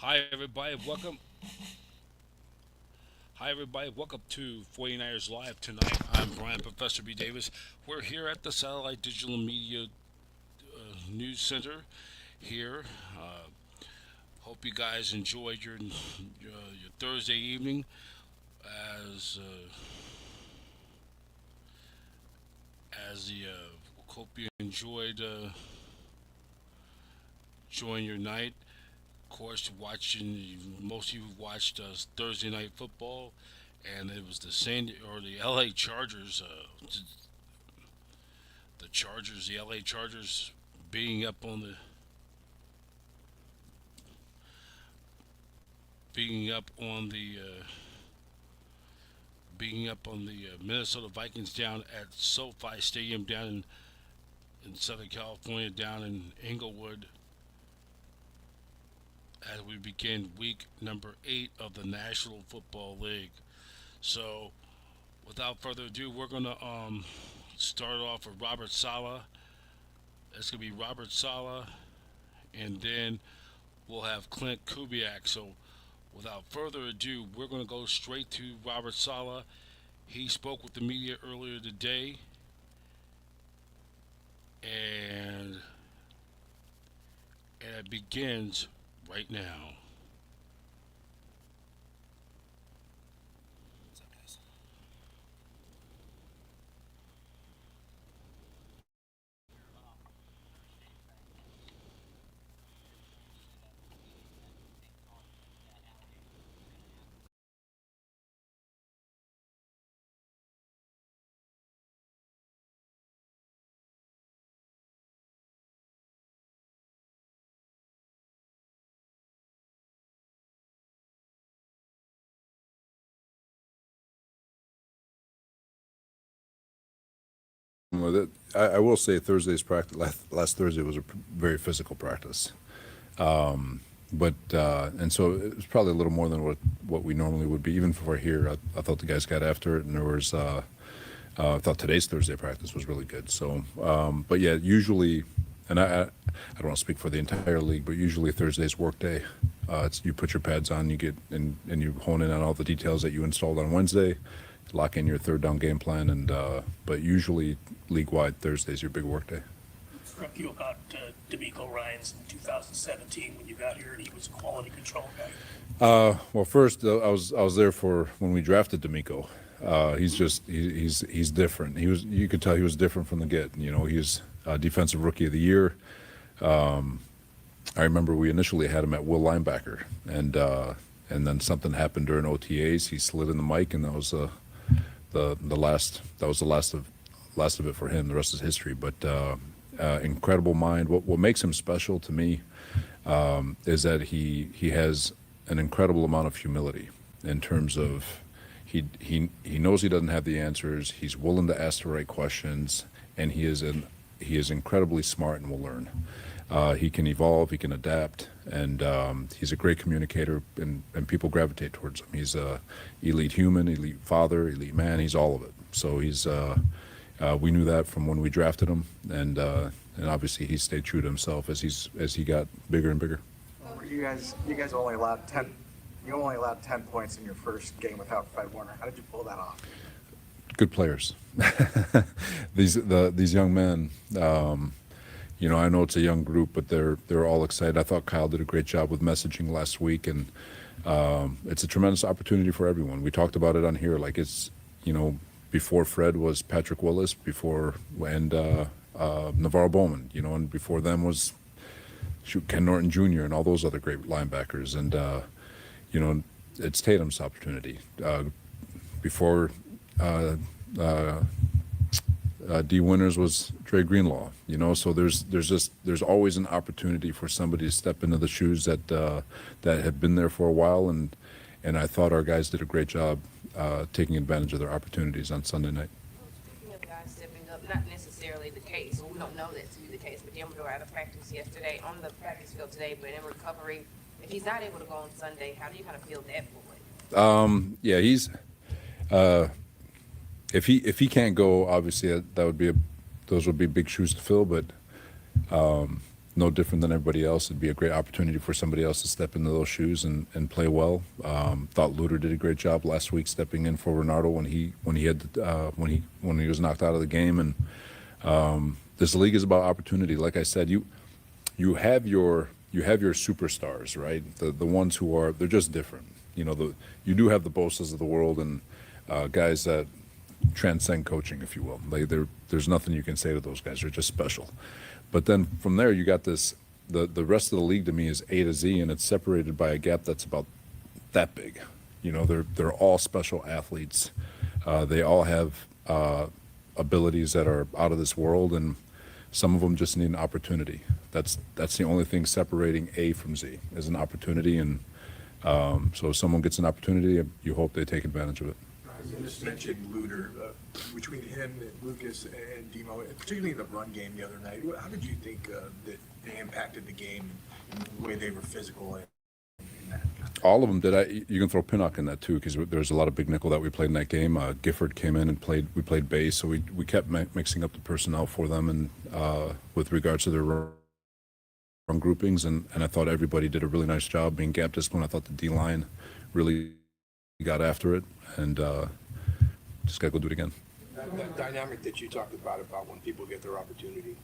Hi everybody, welcome. Hi everybody, welcome to 49ers Live tonight. I'm Brian Professor B. Davis. We're here at the Satellite Digital Media News Center here. Hope you guys enjoyed your Thursday evening. As as the Hope you enjoyed enjoying your night. Of course, watching most of you watched Thursday night football, and it was the L.A. Chargers. The LA Chargers being up on the being up on the being up on the Minnesota Vikings down at SoFi Stadium down in Southern California, down in Inglewood, as we begin week number 8 of the National Football League. So, without further ado, we're gonna start off with Robert Saleh. It's gonna be Robert Saleh, and then we'll have Klint Kubiak. So, without further ado, we're going to go straight to Robert Saleh. He spoke with the media earlier today, and, and it begins right now. With it, I will say Thursday's practice last Thursday was a very physical practice, but and so it was probably a little more than what we normally would be. Even for here, I thought the guys got after it, and there was I thought today's Thursday practice was really good. So, but yeah, usually, and I don't want to speak for the entire league, but usually Thursday's work day. It's you put your pads on, you get and you hone in on all the details that you installed on Wednesday, lock in your third down game plan, and but usually league wide Thursday's your big work day. Struck you about D'Amico Ryans in 2017 when you got here and he was a quality control guy? Well, first I was there for when we drafted D'Amico. He's different. You could tell he was different from the get. You know, he's defensive rookie of the year. I remember we initially had him at will linebacker, and then something happened during OTAs. He slid in the mic, and that was the last. That was the last of it for him. The rest is history. But incredible mind. What makes him special to me is that he has an incredible amount of humility in terms of he knows he doesn't have the answers. He's willing to ask the right questions, and he is incredibly smart and will learn. He can evolve, he can adapt, and he's a great communicator, and people gravitate towards him. He's a elite human, elite father, elite man. He's all of it. So we knew that from when we drafted him, and obviously he stayed true to himself as he got bigger and bigger. You guys only allowed 10. You only allowed 10 points in your first game without Fred Warner. How did you pull that off? Good players. These young men. I know it's a young group, but they're all excited. I thought Kyle did a great job with messaging last week, and it's a tremendous opportunity for everyone. We talked about it on here, like before Fred was Patrick Willis, before and Navarro Bowman, and before them was Ken Norton Jr. and all those other great linebackers, and it's Tatum's opportunity. Before D Winters was Dre Greenlaw, so there's always an opportunity for somebody to step into the shoes that have been there for a while, and I thought our guys did a great job taking advantage of their opportunities on Sunday night. Speaking of guys stepping up, not necessarily the case, well, we don't know that to be the case, but Denver out of practice yesterday, on the practice field today, but in recovery. If he's not able to go on Sunday, how do you kind of feel that for him? Yeah, if he can't go, obviously those would be big shoes to fill. But no different than everybody else. It'd be a great opportunity for somebody else to step into those shoes and play well. Thought Luter did a great job last week stepping in for Renardo when he was knocked out of the game. And this league is about opportunity. Like I said, you have your superstars, right? The ones who are, they're just different. You do have the Bosas of the world and guys that transcend coaching, if you will. There's nothing you can say to those guys. They're just special. But then from there, you got this. The rest of the league to me is A to Z, and it's separated by a gap that's about that big. They're all special athletes. They all have abilities that are out of this world, and some of them just need an opportunity. That's the only thing separating A from Z is an opportunity, and so if someone gets an opportunity, you hope they take advantage of it. You just mentioned Luter. Between him and Lucas and Demo, particularly in the run game the other night, how did you think that they impacted the game and the way they were physical in that? All of them did. You can throw Pinnock in that too, because there's a lot of big nickel that we played in that game. Gifford came in and we played base, so we kept mixing up the personnel for them, and with regards to their run groupings, and I thought everybody did a really nice job being gap disciplined. I thought the D-line really got after it, and just got to go do it again. That dynamic that you talked about when people get their opportunity,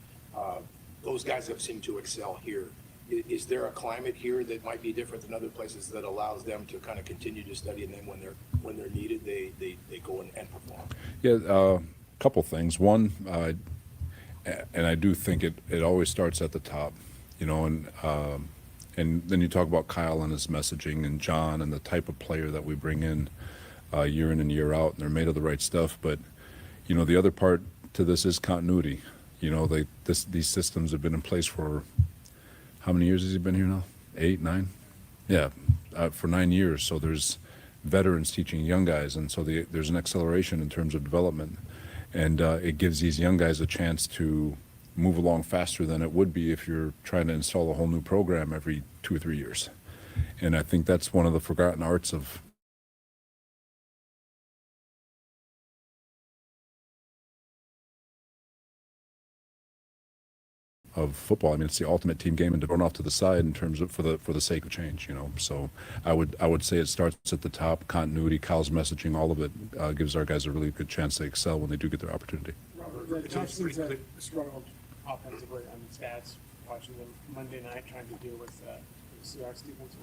those guys have seemed to excel here. Is there a climate here that might be different than other places that allows them to kind of continue to study, and then when they're needed, they go and perform? Yeah, a couple things. One, and I do think it always starts at the top, and then you talk about Kyle and his messaging, and John and the type of player that we bring in year in and year out, and they're made of the right stuff. But the other part to this is continuity. These systems have been in place for how many years has he been here now? 8, 9? Yeah, for 9 years. So there's veterans teaching young guys, and so there's an acceleration in terms of development, and it gives these young guys a chance to move along faster than it would be if you're trying to install a whole new program every 2 or 3 years. And I think that's one of the forgotten arts of football. I mean, it's the ultimate team game, and to run off to the side in terms of for the sake of change, So I would say it starts at the top. Continuity, Kyle's messaging, all of it gives our guys a really good chance to excel when they do get their opportunity. Robert, the Texans have struggled offensively on stats, watching them Monday night trying to deal with the Seahawks defensive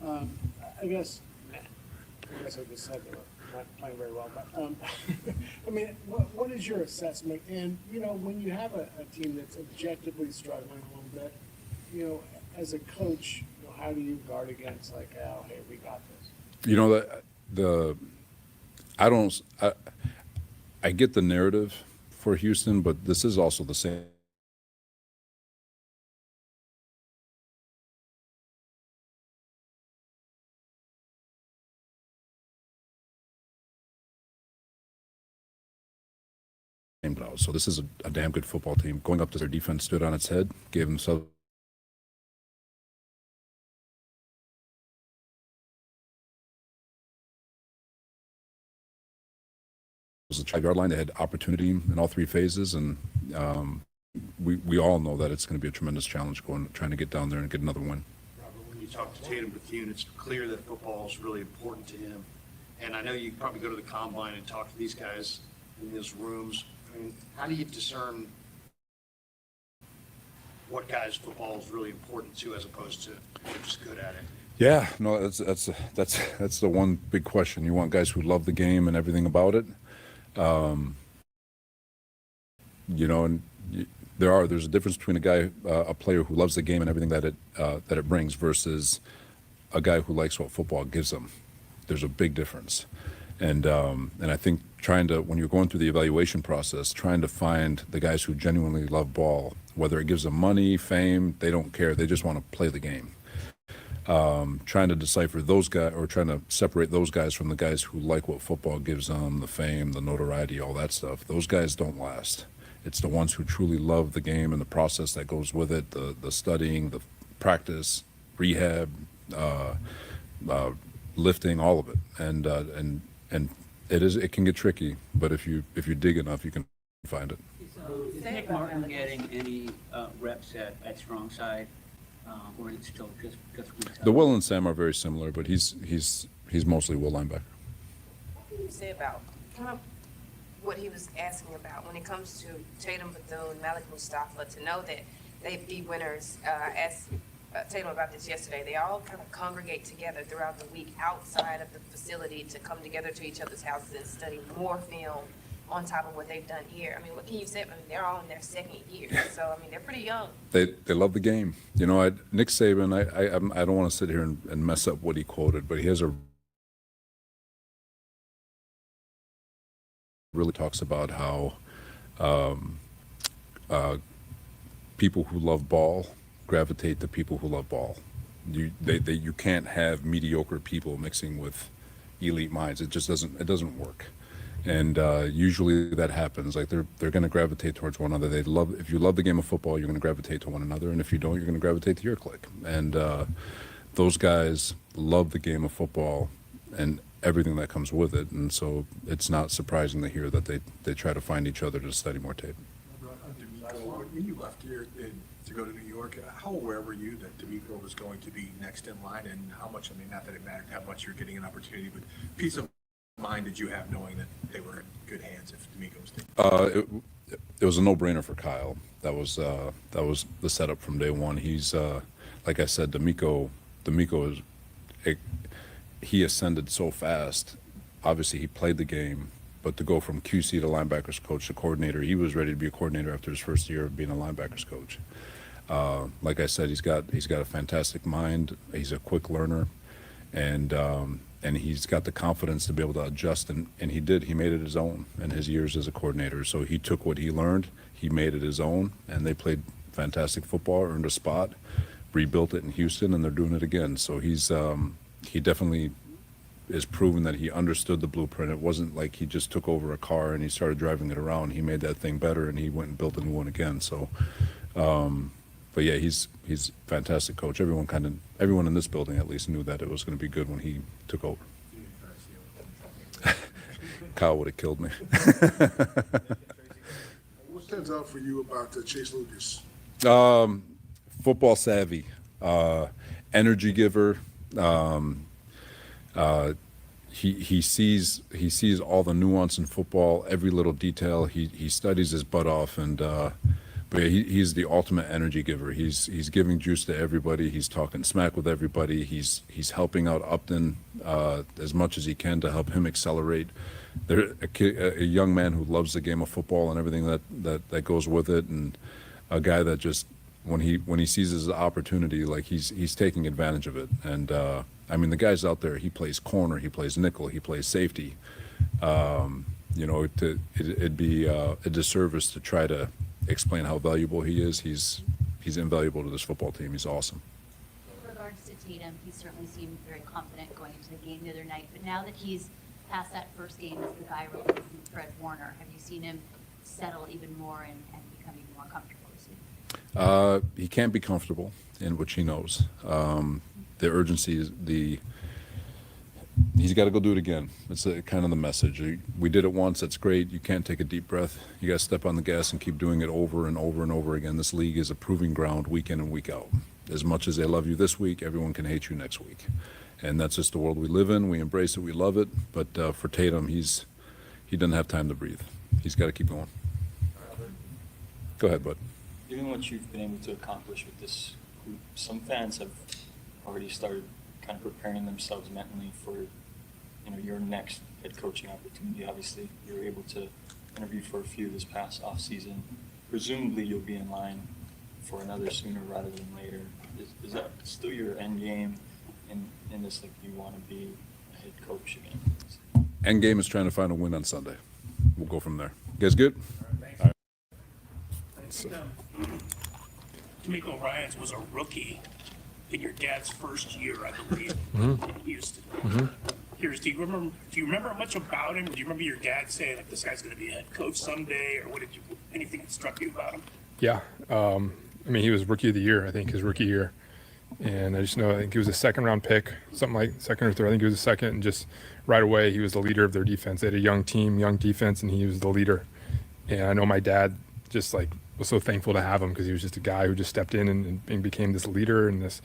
line. I guess I just said they were not playing very well, but I mean, what is your assessment? And when you have a team that's objectively struggling a little bit, as a coach, how do you guard against oh, hey, we got this? I get the narrative for Houston, but this is also the same. So this is a damn good football team. Going up to their defense stood on its head, gave themselves the 5-yard line. They had opportunity in all 3 phases, and we all know that it's going to be a tremendous challenge trying to get down there and get another win. Robert, when you talk to Tatum Bethune, it's clear that football is really important to him. And I know you probably go to the combine and talk to these guys in those rooms. I mean, how do you discern what guys football is really important to as opposed to they're just good at it? Yeah, no, that's the one big question. You want guys who love the game and everything about it. And there's a difference between a player who loves the game and everything that it brings versus a guy who likes what football gives them. There's a big difference. And I think when you're going through the evaluation process, trying to find the guys who genuinely love ball, whether it gives them money, fame, they don't care. They just want to play the game. Trying to decipher those guys, or trying to separate those guys from the guys who like what football gives them, the fame, the notoriety, all that stuff. Those guys don't last. It's the ones who truly love the game and the process that goes with it, the studying, the practice, rehab, lifting, all of it. And it can get tricky, but if you dig enough, you can find it. Is Nick Martin getting any reps at strong side, or is it still just retail? The Will and Sam are very similar, but he's mostly Will linebacker. What can you say about kind of what he was asking about when it comes to Tatum Bethune, Malik Mustafa, to know that they be winners? I asked Tatum about this yesterday. They all kind of congregate together throughout the week outside of the facility to come together to each other's houses and study more film on top of what they've done here. I mean, what can you say? I mean, they're all in their second year, so I mean, they're pretty young. They love the game. You know, Nick Saban. I don't want to sit here and mess up what he quoted, but he has a really talks about how people who love ball gravitate to people who love ball. You can't have mediocre people mixing with elite minds. It just doesn't work. And usually that happens. Like they're going to gravitate towards one another. If you love the game of football, you're going to gravitate to one another, and if you don't, you're going to gravitate to your clique. And those guys love the game of football and everything that comes with it. And so it's not surprising to hear that they try to find each other to study more tape. When you left here to go to New York, how aware were you that D'Amico was going to be next in line, and how much, I mean, not that it mattered how much you're getting an opportunity, but peace of mind did you have knowing that they were in good hands if D'Amico was taken? It was a no-brainer for Kyle. That was the setup from day one. He's like I said, D'Amico is he ascended so fast. Obviously, he played the game, but to go from QC to linebackers coach to coordinator, he was ready to be a coordinator after his first year of being a linebackers coach. Like I said, he's got a fantastic mind. He's a quick learner, and he's got the confidence to be able to adjust, and he did. He made it his own in his years as a coordinator. So he took what he learned, he made it his own, and they played fantastic football, earned a spot, rebuilt it in Houston, and they're doing it again. So he definitely is proven that he understood the blueprint. It wasn't like he just took over a car and he started driving it around. He made that thing better, and he went and built a new one again. So, but yeah, he's a fantastic coach. Everyone in this building at least knew that it was going to be good when he took over. Kyle would have killed me. What stands out for you about Chase Lucas? Football savvy, energy giver. He sees all the nuance in football, every little detail. He studies his butt off, and but yeah, he's the ultimate energy giver. He's giving juice to everybody. He's talking smack with everybody. He's helping out Upton as much as he can to help him accelerate. A young man who loves the game of football and everything that goes with it, and a guy that just when he sees his opportunity, like he's taking advantage of it. And I mean, the guy's out there. He plays corner. He plays nickel. He plays safety. It'd be a disservice to try to explain how valuable he is. He's invaluable to this football team. He's awesome. In regards to Tatum, he certainly seemed very confident going into the game the other night. But now that he's past that first game as the guy replacing Fred Warner, have you seen him settle even more and become even more comfortable this week? He can't be comfortable in which he knows. The urgency is he's got to go do it again. It's kind of the message. We did it once. That's great. You can't take a deep breath. You got to step on the gas and keep doing it over and over and over again. This league is a proving ground week in and week out. As much as they love you this week, everyone can hate you next week. And that's just the world we live in. We embrace it. We love it. But for Tatum, he doesn't have time to breathe. He's got to keep going. Go ahead, bud. Given what you've been able to accomplish with this group, some fans have already started kind of preparing themselves mentally for, your next head coaching opportunity. Obviously, you were able to interview for a few this past off season. Presumably, you'll be in line for another sooner rather than later. Is that still your end game in this? Like, you want to be a head coach again? End game is trying to find a win on Sunday. We'll go from there. You guys good? Thanks. All right. D'Amico Ryans was a rookie in your dad's first year, I believe, in Houston. Curious, do you remember much about him? Do you remember your dad saying, like, this guy's going to be a head coach someday, or anything that struck you about him? Yeah. I mean, he was rookie of the year, I think, his rookie year. And I think he was a second-round pick, something like second or third. I think he was a second, and just right away he was the leader of their defense. They had a young team, young defense, and he was the leader. And I know my dad just like was so thankful to have him because he was just a guy who just stepped in and became this leader and this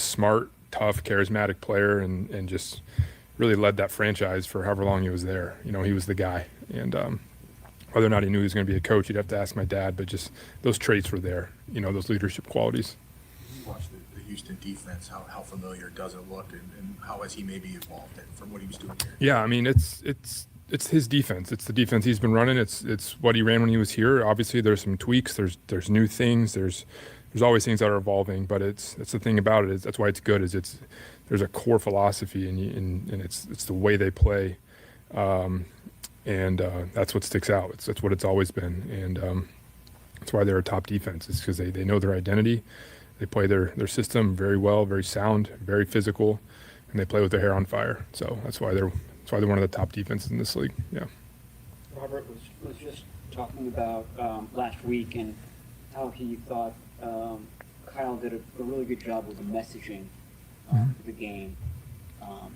smart, tough, charismatic player and just really led that franchise for however long he was there. You know, he was the guy. And whether or not he knew he was going to be a coach, you'd have to ask my dad, but just those traits were there, you know, those leadership qualities. You watch the Houston defense, how familiar does it look, and how has he maybe evolved from what he was doing here? Yeah, I mean, it's his defense. It's the defense he's been running. It's what he ran when he was here. Obviously, there's some tweaks. There's new things. There's always things that are evolving. But it's the thing about it is that's why it's good. Is there's a core philosophy and it's the way they play, and that's what sticks out. That's what it's always been, and that's why they're a top defense. Is because they know their identity. They play their system very well, very sound, very physical, and they play with their hair on fire. So that's why they're one of the top defenses in this league. Yeah. Robert was just talking about last week and how he thought Kyle did a really good job with the messaging for the game.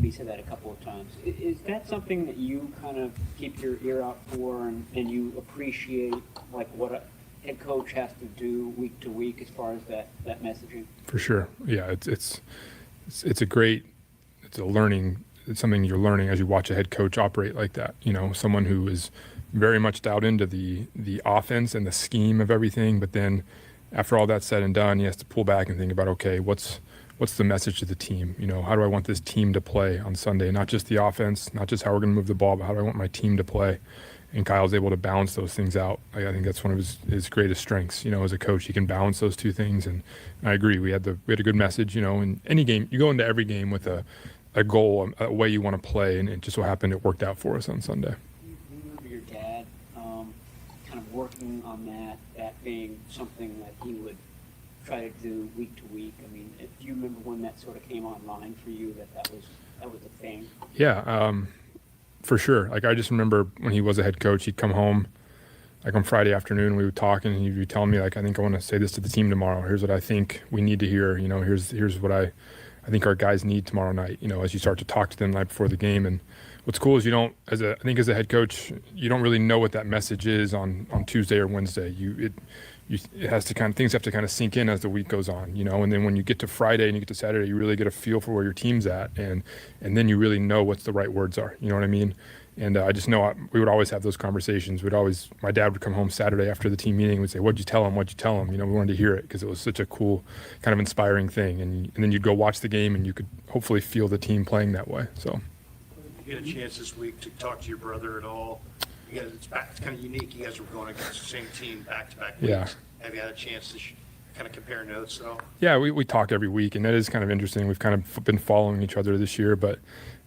He said that a couple of times. Is that something that you kind of keep your ear out for and you appreciate, like what a head coach has to do week to week as far as that messaging? For sure. Yeah, it's a learning. It's something you're learning as you watch a head coach operate like that. You know, someone who is very much dialed into the offense and the scheme of everything, but then after all that's said and done, he has to pull back and think about, okay, what's the message to the team? You know, how do I want this team to play on Sunday? Not just the offense, not just how we're going to move the ball, but how do I want my team to play? And Kyle's able to balance those things out. I think that's one of his greatest strengths. You know, as a coach, he can balance those two things. And I agree. We had a good message. You know, in any game, you go into every game with a goal, a way you want to play, and it just so happened it worked out for us on Sunday. Do you remember your dad kind of working on that being something that he would try to do week to week? I mean, do you remember when that sort of came online for you, that was a thing? Yeah, for sure. Like I just remember when he was a head coach, he'd come home like on Friday afternoon, we would talk and he'd be telling me like, I think I want to say this to the team tomorrow. Here's what I think we need to hear. You know, here's what I think our guys need tomorrow night, you know, as you start to talk to them the night before the game. And what's cool is you don't, as a head coach, you don't really know what that message is on Tuesday or Wednesday. It has to things have to kind of sink in as the week goes on, you know, and then when you get to Friday and you get to Saturday, you really get a feel for where your team's at. And then you really know what the right words are, you know what I mean? And I just know we would always have those conversations. My dad would come home Saturday after the team meeting and would say, what'd you tell him? You know, we wanted to hear it because it was such a cool, kind of inspiring thing. And then you'd go watch the game and you could hopefully feel the team playing that way. So. You get a chance this week to talk to your brother at all? You guys, it's kind of unique. You guys were going against the same team back-to-back weeks. Yeah. Have you had a chance to kind of compare notes at all? Yeah, we talk every week, and that is kind of interesting. We've kind of been following each other this year, but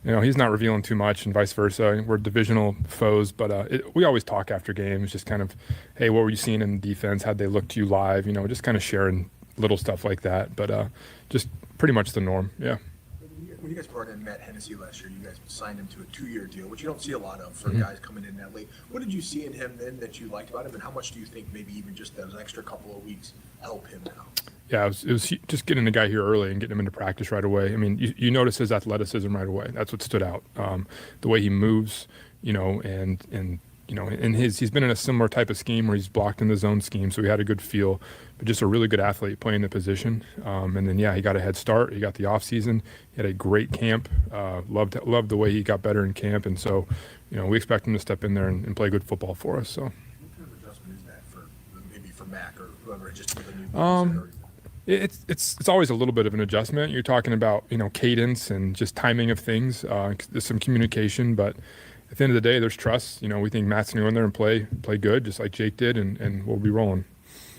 you know, he's not revealing too much and vice versa. We're divisional foes, but we always talk after games, just kind of, hey, what were you seeing in the defense? How'd they look to you live? You know, just kind of sharing little stuff like that, but just pretty much the norm, yeah. When you guys brought in Matt Hennessy last year, you guys signed him to a 2-year deal, which you don't see a lot of for guys coming in that late. What did you see in him then that you liked about him, and how much do you think maybe even just those extra couple of weeks help him now? Yeah, it was just getting the guy here early and getting him into practice right away. I mean, you notice his athleticism right away. That's what stood out. The way he moves, you know, and you know, he's been in a similar type of scheme where he's blocked in the zone scheme, so he had a good feel. But just a really good athlete playing the position. And then he got a head start. He got the off season. He had a great camp. Loved the way he got better in camp, and so you know, we expect him to step in there and play good football for us. So. What kind of adjustment is that for Mac or whoever just with a new It's always a little bit of an adjustment. You're talking about, you know, cadence and just timing of things. There's some communication, but at the end of the day, there's trust. You know, we think Matt's going to go in there and play good, just like Jake did, and we'll be rolling.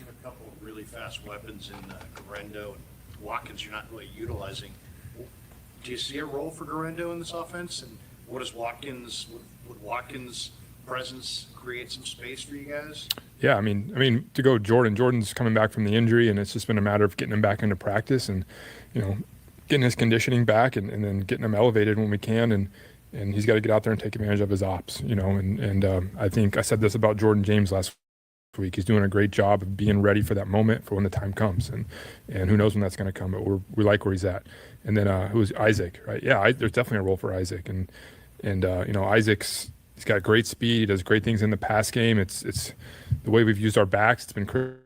You have a couple of really fast weapons in Garendo and Watkins you're not really utilizing. Do you see a role for Garendo in this offense? And what does would Watkins' presence create some space for you guys? Yeah, I mean, to go Jordan's coming back from the injury, and it's just been a matter of getting him back into practice and, you know, getting his conditioning back and then getting him elevated when we can. And he's got to get out there and take advantage of his ops, you know. And I think I said this about Jordan James last week. He's doing a great job of being ready for that moment for when the time comes. And who knows when that's going to come, but we like where he's at. And then who's Isaac, right? Yeah, there's definitely a role for Isaac. And you know, Isaac's He's got great speed. He does great things in the pass game. It's the way we've used our backs. It's been Christian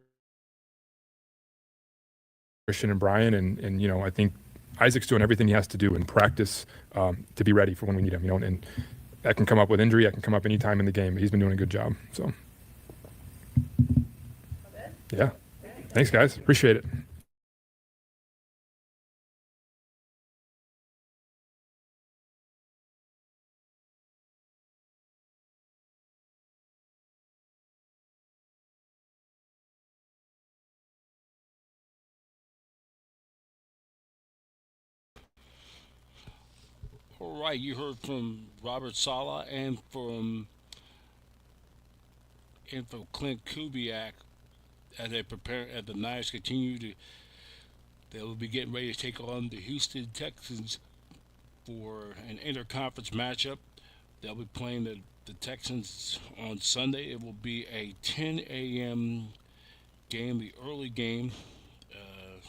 and Brian, and you know, I think Isaac's doing everything he has to do in practice to be ready for when we need him. You know, and that can come up with injury. That can come up anytime in the game. But he's been doing a good job. So, yeah. Thanks, guys. Appreciate it. All right, you heard from Robert Saleh and from Klint Kubiak as they prepare as the Niners continue to. They will be getting ready to take on the Houston Texans for an interconference matchup. They'll be playing the Texans on Sunday. It will be a 10 a.m. game, the early game. Uh,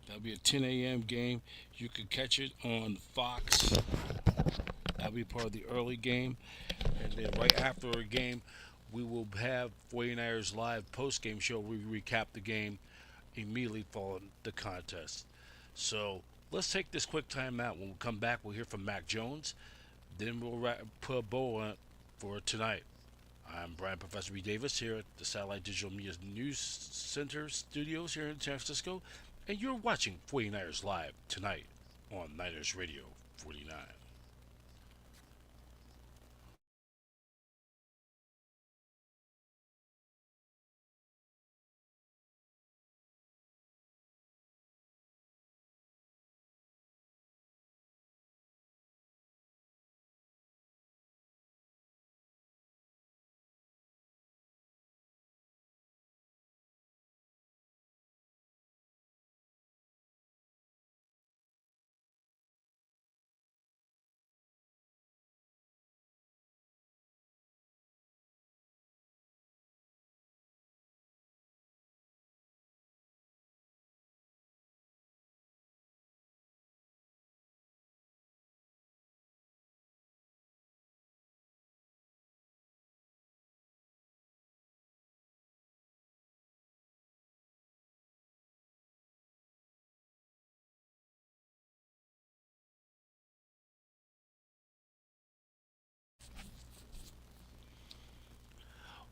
that'll be a 10 a.m. game. You can catch it on Fox. That'll be part of the early game. And then right after a game, we will have 49ers Live post-game show. We recap the game immediately following the contest. So let's take this quick time out. When we come back, we'll hear from Mac Jones. Then we'll put a bow on it for tonight. I'm Brian Professor B. Davis here at the Satellite Digital Media News Center studios here in San Francisco. And you're watching 49ers Live tonight on Niners Radio 49.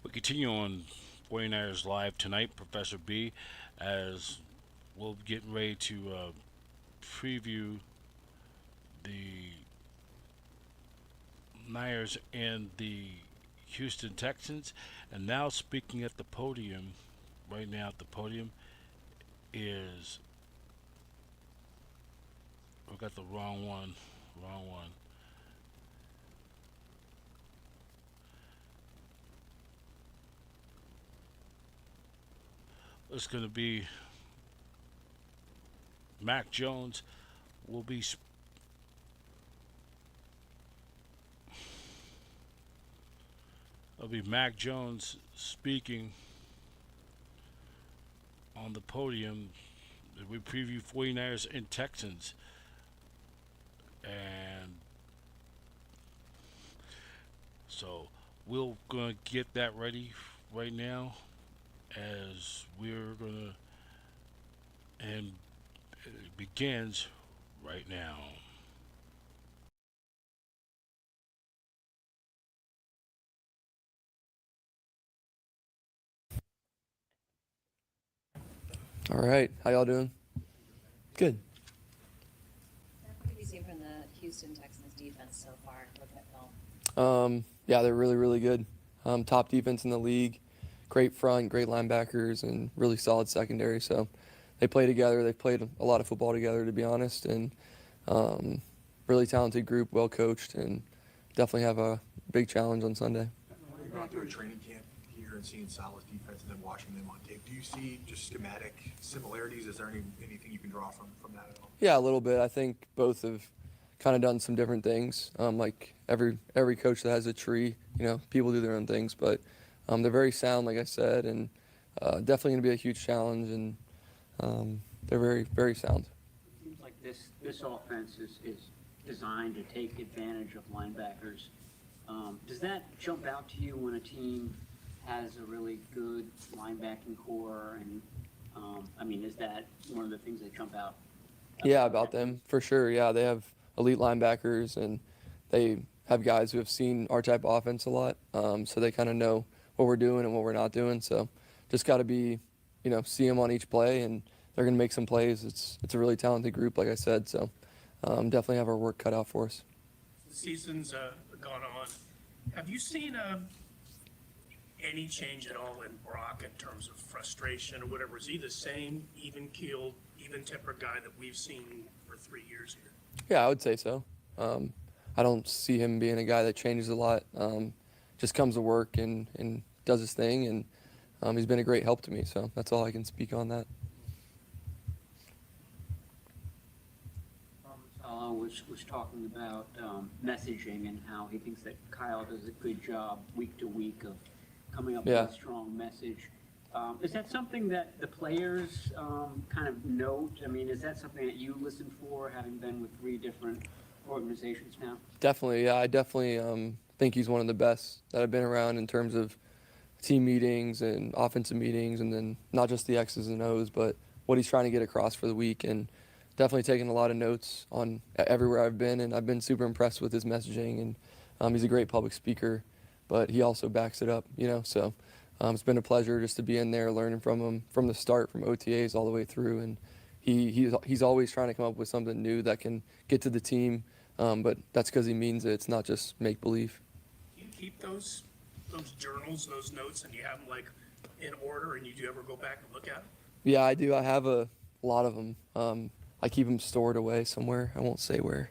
We continue on 49ers Live tonight, Professor B, as we'll get ready to preview the Niners and the Houston Texans. And now speaking at the podium, right now at the podium is, we got the wrong one. It's going to be Mac Jones will be Mac Jones speaking on the podium as we preview 49ers and Texans. And so we're going to get that ready right now as we're going to, and it begins right now. All right, how y'all doing? Good. What have you seen from the Houston Texans defense so far, looking at film? Yeah, they're really, really good. Top defense in the league, great front, great linebackers, and really solid secondary. So they play together. They've played a lot of football together, to be honest, and really talented group, well coached, and definitely have a big challenge on Sunday. When you go out to a training camp here and seeing Saleh's defense and then watching them on tape, do you see just schematic similarities? Is there anything you can draw from that at all? Yeah, a little bit. I think both have kind of done some different things. Like every coach that has a tree, people do their own things, but they're very sound, like I said, and definitely going to be a huge challenge, and they're very, very sound. It seems like this offense is designed to take advantage of linebackers. Does that jump out to you when a team has a really good linebacking core? And I mean, is that one of the things that jump out? Yeah, about them for sure. Yeah, they have elite linebackers and they have guys who have seen our type of offense a lot, so they kind of know what we're doing and what we're not doing. So just got to be, see them on each play, and they're going to make some plays. It's a really talented group, like I said. So definitely have our work cut out for us. The season's gone on. Have you seen any change at all in Brock in terms of frustration or whatever? Is he the same even-keeled, even-tempered guy that we've seen for 3 years here? Yeah, I would say so. I don't see him being a guy that changes a lot. Just comes to work and does his thing, and he's been a great help to me. So that's all I can speak on that. Saleh was talking about messaging and how he thinks that Kyle does a good job week to week of coming up with a strong message. Is that something that the players kind of note? I mean, is that something that you listen for, having been with 3 different organizations now? Definitely, yeah. I definitely think he's one of the best that I've been around in terms of team meetings and offensive meetings, and then not just the X's and O's, but what he's trying to get across for the week. And definitely taking a lot of notes on everywhere I've been, and I've been super impressed with his messaging. And he's a great public speaker, but he also backs it up, So it's been a pleasure just to be in there learning from him from the start, from OTAs all the way through. And he's always trying to come up with something new that can get to the team, but that's because he means it. It's not just make believe. Do you keep those journals, those notes, and you have them like in order, and you do ever go back and look at them? Yeah, I do. I have a lot of them. I keep them stored away somewhere. I won't say where,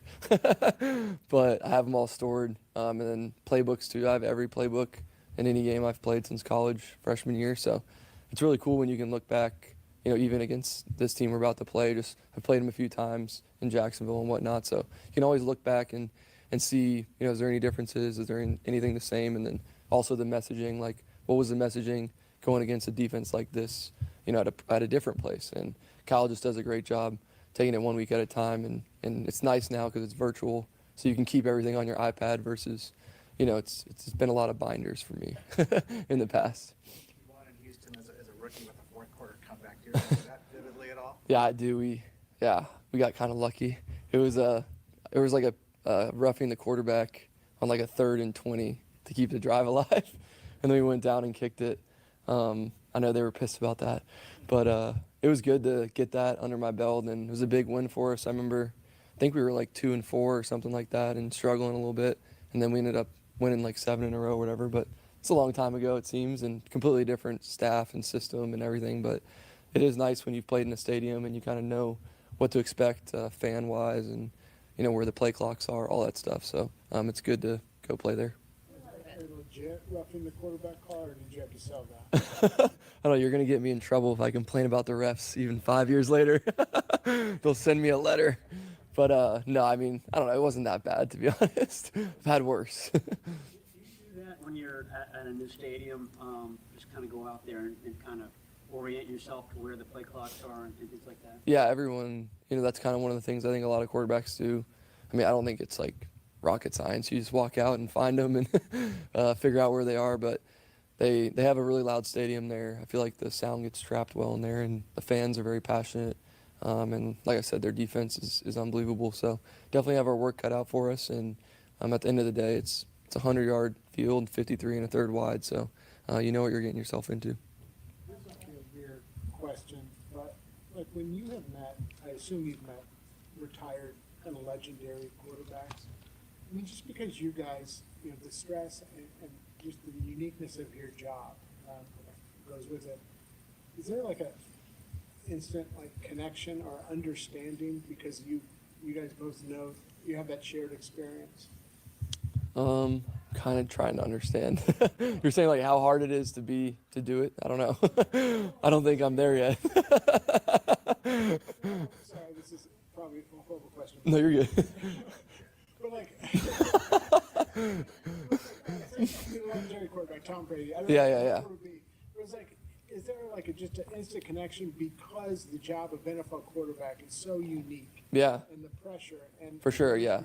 but I have them all stored. And then playbooks too. I have every playbook in any game I've played since college, freshman year. So it's really cool when you can look back, even against this team we're about to play. I've played them a few times in Jacksonville and whatnot. So you can always look back and see, is there any differences? Is there anything the same? And then also the messaging, like what was the messaging going against a defense like this, at a different place. And Kyle just does a great job taking it 1 week at a time, and it's nice now because it's virtual, so you can keep everything on your iPad versus, it's been a lot of binders for me in the past. You won in Houston as a rookie with a fourth quarter comeback. Do you remember that vividly at all? Yeah, I do. We got kind of lucky. It was like a roughing the quarterback on like a 3rd and 20 to keep the drive alive, and then we went down and kicked it. I know they were pissed about that, but it was good to get that under my belt, and it was a big win for us. I think we were like 2-4 or something like that, and struggling a little bit, and then we ended up winning like 7 in a row or whatever. But it's a long time ago, it seems, and completely different staff and system and everything. But it is nice when you've played in a stadium and you kind of know what to expect fan-wise, and where the play clocks are, all that stuff. So it's good to go play there. Legit roughing the quarterback call, or did you have to sell that? I don't know, you're going to get me in trouble if I complain about the refs even 5 years later. They'll send me a letter. But no, I mean, I don't know, it wasn't that bad, to be honest. I've had worse. Do you do that when you're at a new stadium, just kind of go out there and kind of orient yourself to where the play clocks are and things like that? Yeah, everyone, that's kind of one of the things I think a lot of quarterbacks do. I mean, I don't think it's like rocket science. You just walk out and find them and figure out where they are. But they have a really loud stadium there. I feel like the sound gets trapped well in there, and the fans are very passionate. And like I said, their defense is unbelievable. So definitely have our work cut out for us. And at the end of the day, it's a 100-yard field, 53 and a third wide. So you know what you're getting yourself into. This might be a weird question, but like when you have met, I assume you've met retired kind of legendary quarterbacks. I mean, just because you guys, the stress and just the uniqueness of your job goes with it, is there like a instant like connection or understanding because you guys both know you have that shared experience? Kind of trying to understand. You're saying like how hard it is to do it? I don't know. I don't think I'm there yet. Sorry, this is probably a horrible question. No, you're good. But like, legendary quarterback Tom Brady. I don't Yeah. know what it would be. It was like, is there like just an instant connection because the job of NFL quarterback is so unique? Yeah. And the pressure and For sure, yeah.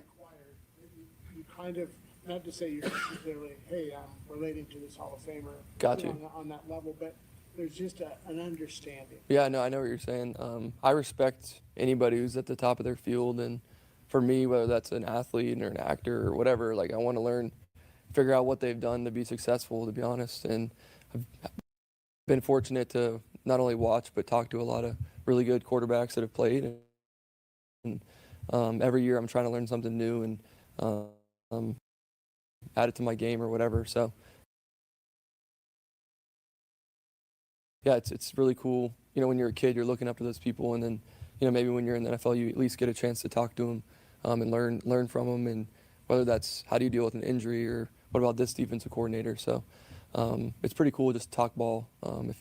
kind of, not to say you're necessarily, hey, I'm relating to this Hall of Famer. Got you know, you. on that level, but there's just an understanding. Yeah, no, I know what you're saying. I respect anybody who's at the top of their field, and for me, whether that's an athlete or an actor or whatever, like I want to learn, figure out what they've done to be successful, to be honest. And I've been fortunate to not only watch but talk to a lot of really good quarterbacks that have played. And every year, I'm trying to learn something new and add it to my game or whatever. So yeah, it's really cool. You know, when you're a kid, you're looking up to those people, and then, you know, maybe when you're in the NFL, you at least get a chance to talk to them and learn from them. And whether that's how do you deal with an injury or what about this defensive coordinator. So it's pretty cool just to talk ball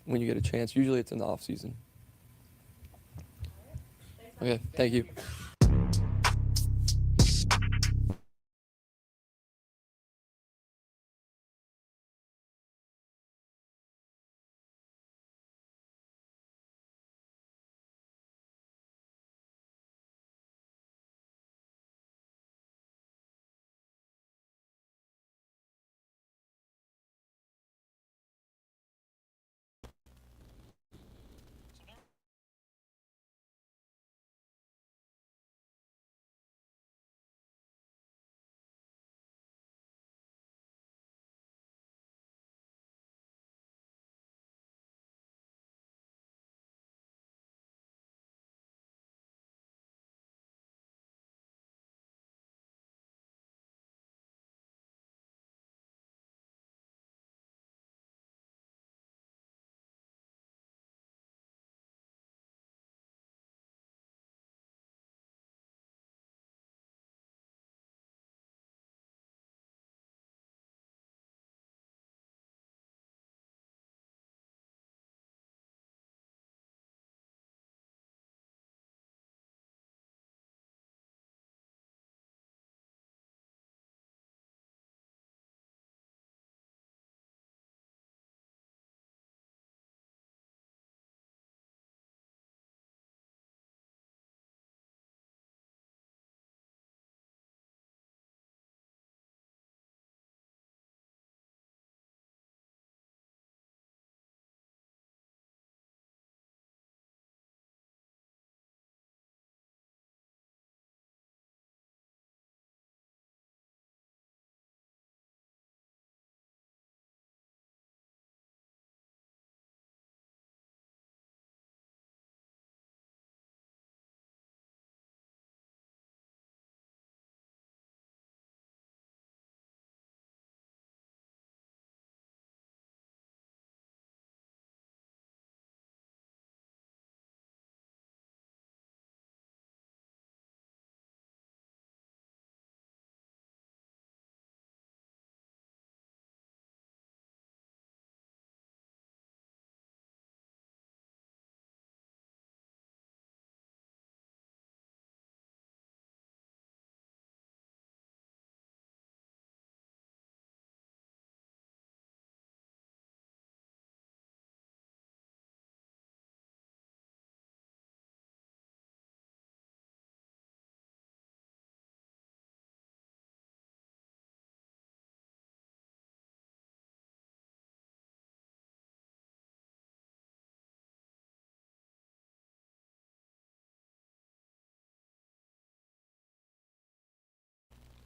when you get a chance. Usually it's in the off season. Okay, thank you.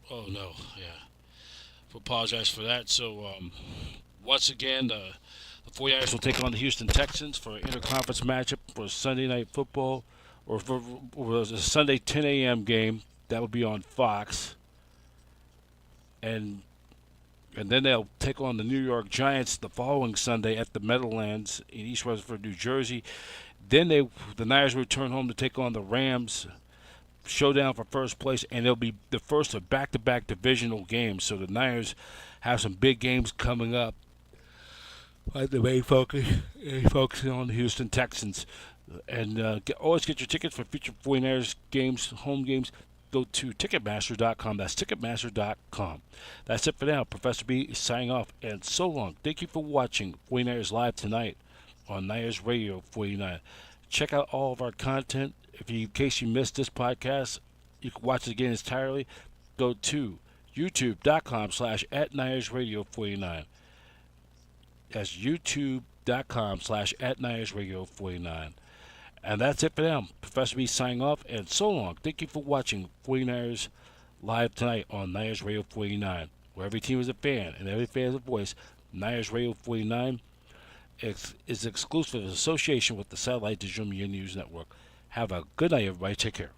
Oh no, yeah. Apologize for that. So once again, the 49ers will take on the Houston Texans for an interconference matchup for Sunday Night Football, or for a Sunday 10 a.m. game. That will be on Fox, and then they'll take on the New York Giants the following Sunday at the Meadowlands in East Rutherford, New Jersey. Then the Niners return home to take on the Rams. Showdown for first place, and it'll be the first of back-to-back divisional games. So the Niners have some big games coming up. But the main focusing on the Houston Texans. And always get your tickets for future 49ers games, home games. Go to Ticketmaster.com. That's Ticketmaster.com. That's it for now. Professor B is signing off, and so long. Thank you for watching 49ers Live tonight on Niners Radio 49. Check out all of our content. In case you missed this podcast, you can watch it again entirely. Go to youtube.com/@NinersRadio49. That's youtube.com/@NinersRadio49. And that's it for them. Professor B signing off, and so long. Thank you for watching 49ers live tonight on Niners Radio 49, where every team is a fan and every fan is a voice. Niners Radio 49 is exclusive in association with the Satellite Digital Media News Network. Have a good night, everybody. Take care.